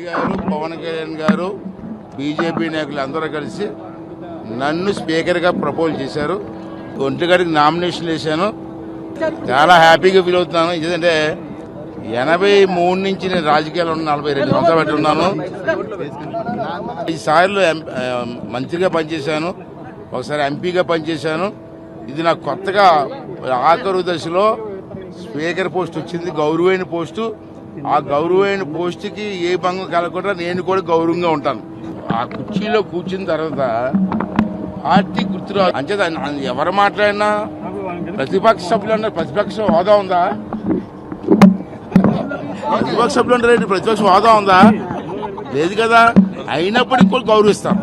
గారు పవన్ కళ్యాణ్ గారు బీజేపీ నాయకులు అందరూ కలిసి నన్ను స్పీకర్గా ప్రపోజ్ చేశారు. ఒంటిగడికి నామినేషన్ వేశాను. చాలా హ్యాపీగా ఫీల్ అవుతున్నాను. ఎందుకంటే 83 నుంచి నేను రాజకీయాల్లో 42 సంవత్సరాలు పెట్టున్నాను. 5 సార్లు మంత్రిగా పనిచేశాను, ఒకసారి ఎంపీగా పనిచేశాను. ఇది నాకు కొత్తగా ఆఖరు దశలో స్పీకర్ పోస్ట్ వచ్చింది, గౌరవమైన పోస్టు. ఆ గౌరవమైన పోస్టుకి ఏ భంగం కలగకుండా నేను కూడా గౌరవంగా ఉంటాను. ఆ కుర్చీలో కూర్చున్న తర్వాత పార్టీ గుర్తురాదు. అంచేత ఎవరు మాట్లాడినా ప్రతిపక్ష సభ్యులు అన్నారు, ప్రతిపక్ష హోదా ఉందా? ప్రతిపక్ష సభ్యులు అంటే ప్రతిపక్ష హోదా ఉందా? లేదు కదా. అయినప్పటికీ కూడా గౌరవిస్తాం.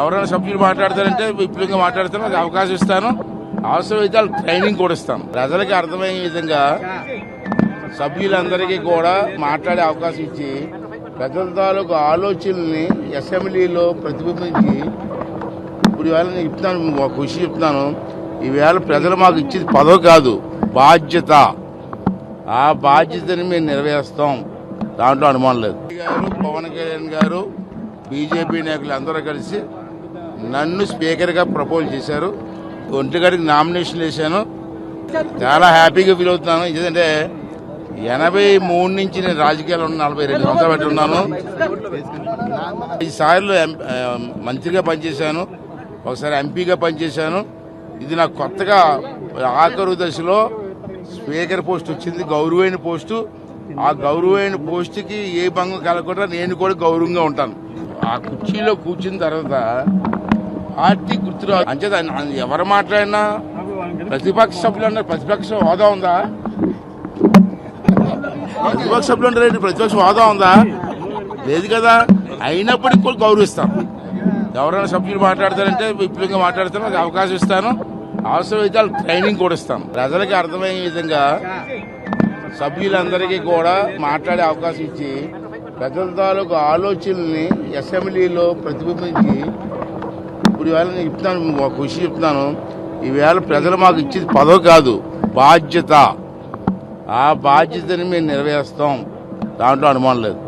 ఎవరైనా సభ్యులు మాట్లాడతారంటే విపులంగా మాట్లాడతాను, అది అవకాశం ఇస్తాను. అవసరమైతే వాళ్ళకి ట్రైనింగ్ కూడా ఇస్తాను. ప్రజలకి అర్థమయ్యే విధంగా సభ్యులందరికీ కూడా మాట్లాడే అవకాశం ఇచ్చి ప్రజల తాలూకు ఆలోచనల్ని అసెంబ్లీలో ప్రతిబింబించి ఇప్పుడు ఈవేళ నేను చెప్తున్నాను, ఒక విషయం చెప్తున్నాను. ఈవేళ ప్రజలు మాకు ఇచ్చేది పదవి కాదు, బాధ్యత. ఆ బాధ్యతని మేము నెరవేరుస్తాం, దాంట్లో అనుమానం లేదు. పవన్ కళ్యాణ్ గారు బీజేపీ నాయకులు అందరూ కలిసి నన్ను స్పీకర్గా ప్రపోజ్ చేశారు. ఒంటిగడికి నామినేషన్ వేశాను. చాలా హ్యాపీగా ఫీల్ అవుతున్నాను. ఎందుకంటే 83 నుంచి నేను రాజకీయాల్లో 42 సంవత్సరాలు పెట్టున్నాను. 5 సార్లు మంత్రిగా పనిచేశాను, ఒకసారి ఎంపీగా పనిచేశాను. ఇది నాకు కొత్తగా ఆఖరు దశలో స్పీకర్ పోస్ట్ వచ్చింది, గౌరవమైన పోస్టు. ఆ గౌరవమైన పోస్టుకి ఏ భంగం కలగకుండా నేను కూడా గౌరవంగా ఉంటాను. ఆ కుర్చీలో కూర్చున్న తర్వాత పార్టీ గుర్తురాదు. అంచేత ఎవరు మాట్లాడినా ప్రతిపక్ష సభ్యులు అన్నారు, ప్రతిపక్ష హోదా ఉందా? ప్రతిపక్ష సభ్యులు అంటే ప్రతిపక్ష హోదా ఉందా? లేదు కదా. అయినప్పటికీ కూడా గౌరవిస్తాం. ఎవరైనా సభ్యులు మాట్లాడతారంటే విపులంగా మాట్లాడతాను, అది అవకాశం ఇస్తాను. అవసరమైతే వాళ్ళకి ట్రైనింగ్ కూడా ఇస్తాను. ప్రజలకి అర్థమయ్యే విధంగా సభ్యులందరికీ కూడా మాట్లాడే అవకాశం ఇచ్చి ప్రజల తాలూకు ఆలోచనల్ని అసెంబ్లీలో ప్రతిబింబించి ఇప్పుడు ఈవేళ నేను చెప్తున్నాను, ఒక విషయం చెప్తున్నాను. ఈవేళ ప్రజలు మాకు ఇచ్చేది పదవి కాదు, బాధ్యత. ఆ బాధ్యతని మేము నెరవేరుస్తాం, దాంట్లో అనుమానం లేదు.